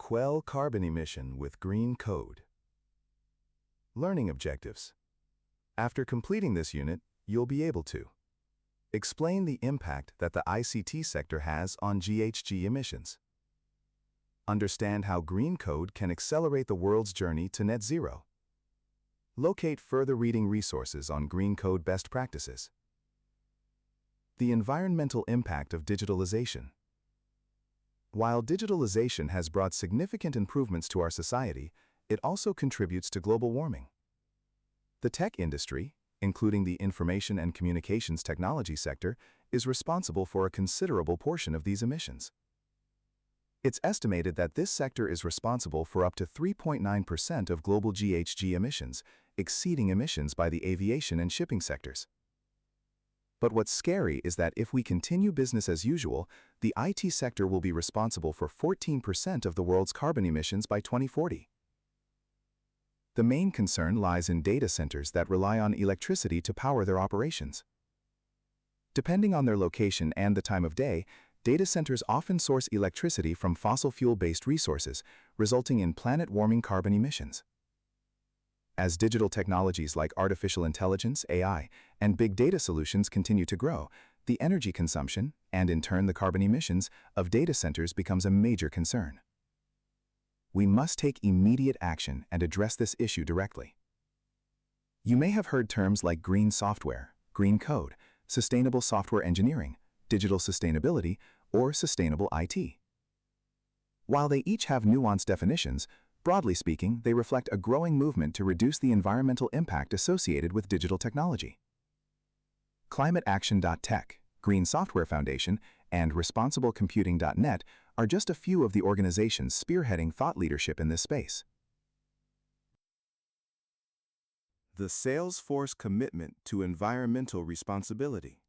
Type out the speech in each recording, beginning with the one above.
Quell Carbon Emission with Green Code. Learning objectives. After completing this unit, you'll be able to explain the impact that the ICT sector has on GHG emissions. Understand how Green Code can accelerate the world's journey to net zero. Locate further reading resources on Green Code best practices. The environmental impact of digitalization. While digitalization has brought significant improvements to our society, it also contributes to global warming. The tech industry, including the information and communications technology sector, is responsible for a considerable portion of these emissions. It's estimated that this sector is responsible for up to 3.9% of global GHG emissions, exceeding emissions by the aviation and shipping sectors. But what's scary is that if we continue business as usual, the IT sector will be responsible for 14% of the world's carbon emissions by 2040. The main concern lies in data centers that rely on electricity to power their operations. Depending on their location and the time of day, data centers often source electricity from fossil fuel-based resources, resulting in planet-warming carbon emissions. As digital technologies like artificial intelligence, AI, and big data solutions continue to grow, the energy consumption, and in turn the carbon emissions, of data centers becomes a major concern. We must take immediate action and address this issue directly. You may have heard terms like green software, green code, sustainable software engineering, digital sustainability, or sustainable IT. While they each have nuanced definitions, broadly speaking, they reflect a growing movement to reduce the environmental impact associated with digital technology. ClimateAction.tech, Green Software Foundation, and ResponsibleComputing.net are just a few of the organizations spearheading thought leadership in this space. The Salesforce commitment to environmental responsibility.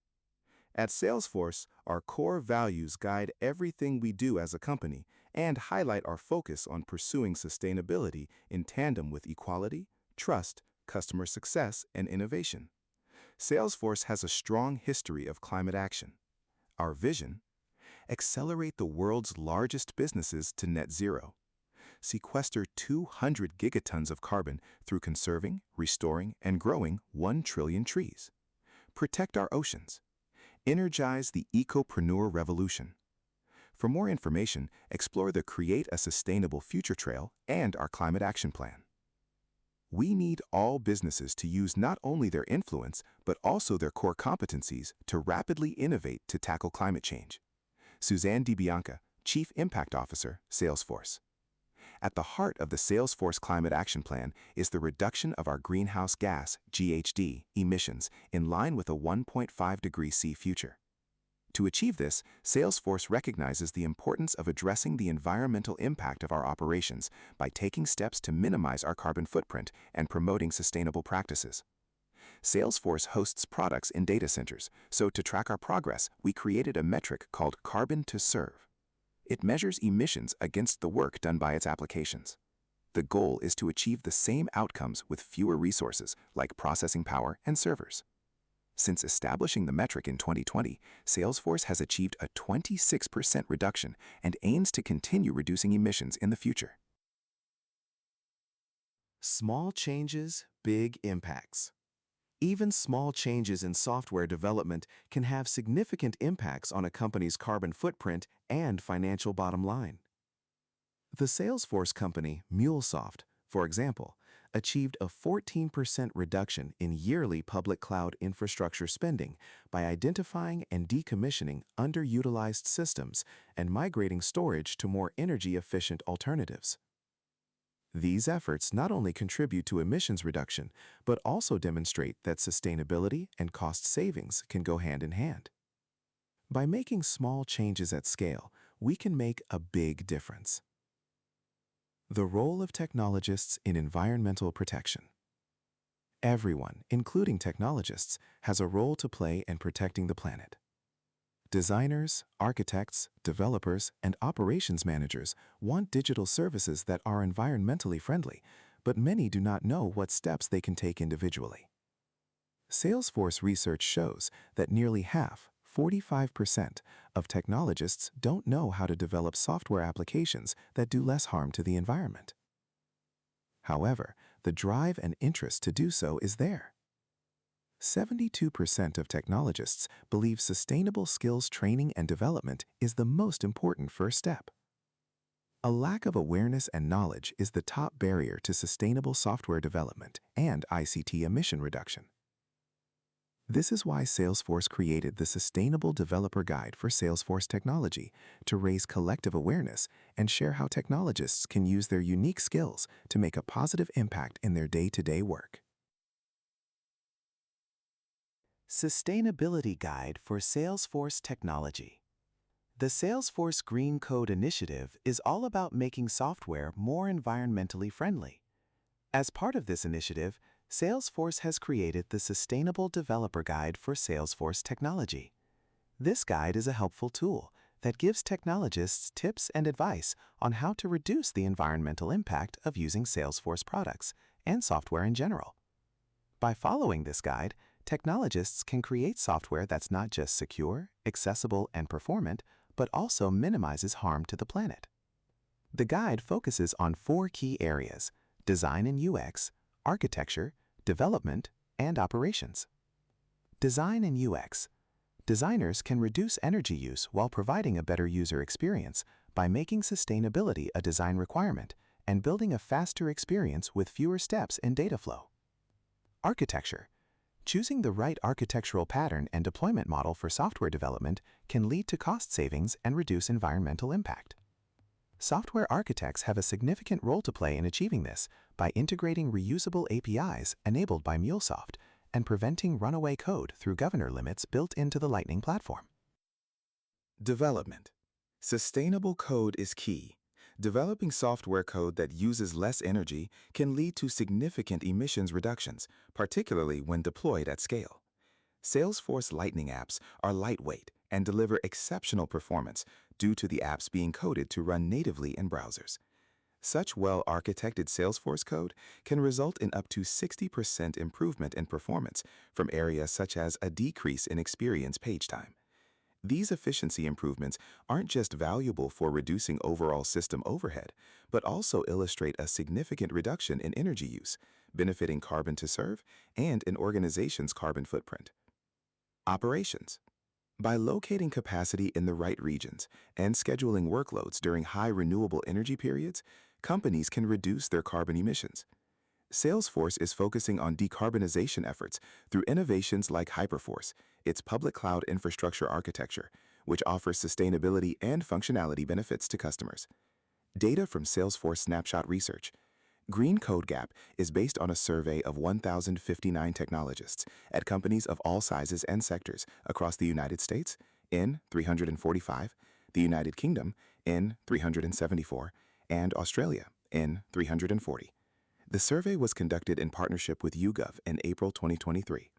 At Salesforce, our core values guide everything we do as a company and highlight our focus on pursuing sustainability in tandem with equality, trust, customer success, and innovation. Salesforce has a strong history of climate action. Our vision: accelerate the world's largest businesses to net zero. Sequester 200 gigatons of carbon through conserving, restoring, and growing 1 trillion trees. Protect our oceans. Energize the ecopreneur revolution. For more information, explore the Create a Sustainable Future Trail and our Climate Action Plan. We need all businesses to use not only their influence, but also their core competencies to rapidly innovate to tackle climate change. Suzanne DiBianca, Chief Impact Officer, Salesforce. At the heart of the Salesforce Climate Action Plan is the reduction of our greenhouse gas (GHG) emissions in line with a 1.5 degrees C future. To achieve this, Salesforce recognizes the importance of addressing the environmental impact of our operations by taking steps to minimize our carbon footprint and promoting sustainable practices. Salesforce hosts products in data centers, so to track our progress, we created a metric called Carbon to Serve. It measures emissions against the work done by its applications. The goal is to achieve the same outcomes with fewer resources, like processing power and servers. Since establishing the metric in 2020, Salesforce has achieved a 26% reduction and aims to continue reducing emissions in the future. Small changes, big impacts. Even small changes in software development can have significant impacts on a company's carbon footprint and financial bottom line. The Salesforce company, MuleSoft, for example, achieved a 14% reduction in yearly public cloud infrastructure spending by identifying and decommissioning underutilized systems and migrating storage to more energy-efficient alternatives. These efforts not only contribute to emissions reduction, but also demonstrate that sustainability and cost savings can go hand in hand. By making small changes at scale, we can make a big difference. The role of technologists in environmental protection. Everyone, including technologists, has a role to play in protecting the planet. Designers, architects, developers, and operations managers want digital services that are environmentally friendly, but many do not know what steps they can take individually. Salesforce research shows that nearly half, 45% of technologists don't know how to develop software applications that do less harm to the environment. However, the drive and interest to do so is there. 72% of technologists believe sustainable skills training and development is the most important first step. A lack of awareness and knowledge is the top barrier to sustainable software development and ICT emission reduction. This is why Salesforce created the Sustainable Developer Guide for Salesforce Technology to raise collective awareness and share how technologists can use their unique skills to make a positive impact in their day-to-day work. Sustainability Guide for Salesforce Technology. The Salesforce Green Code Initiative is all about making software more environmentally friendly. As part of this initiative, Salesforce has created the Sustainable Developer Guide for Salesforce Technology. This guide is a helpful tool that gives technologists tips and advice on how to reduce the environmental impact of using Salesforce products and software in general. By following this guide, technologists can create software that's not just secure, accessible, and performant, but also minimizes harm to the planet. The guide focuses on 4 key areas: design and UX, architecture, development, and operations. Design and UX. Designers can reduce energy use while providing a better user experience by making sustainability a design requirement and building a faster experience with fewer steps in data flow. Architecture. Choosing the right architectural pattern and deployment model for software development can lead to cost savings and reduce environmental impact. Software architects have a significant role to play in achieving this by integrating reusable APIs enabled by MuleSoft and preventing runaway code through governor limits built into the Lightning platform. Development. Sustainable code is key. Developing software code that uses less energy can lead to significant emissions reductions, particularly when deployed at scale. Salesforce Lightning apps are lightweight and deliver exceptional performance due to the apps being coded to run natively in browsers. Such well-architected Salesforce code can result in up to 60% improvement in performance from areas such as a decrease in experience page time. These efficiency improvements aren't just valuable for reducing overall system overhead, but also illustrate a significant reduction in energy use, benefiting carbon to serve and an organization's carbon footprint. Operations. By locating capacity in the right regions and scheduling workloads during high renewable energy periods, companies can reduce their carbon emissions. Salesforce is focusing on decarbonization efforts through innovations like Hyperforce, its public cloud infrastructure architecture, which offers sustainability and functionality benefits to customers. Data from Salesforce Snapshot Research. Green Code Gap is based on a survey of 1,059 technologists at companies of all sizes and sectors across the United States in 345, the United Kingdom in 374, and Australia in 340. The survey was conducted in partnership with YouGov in April 2023.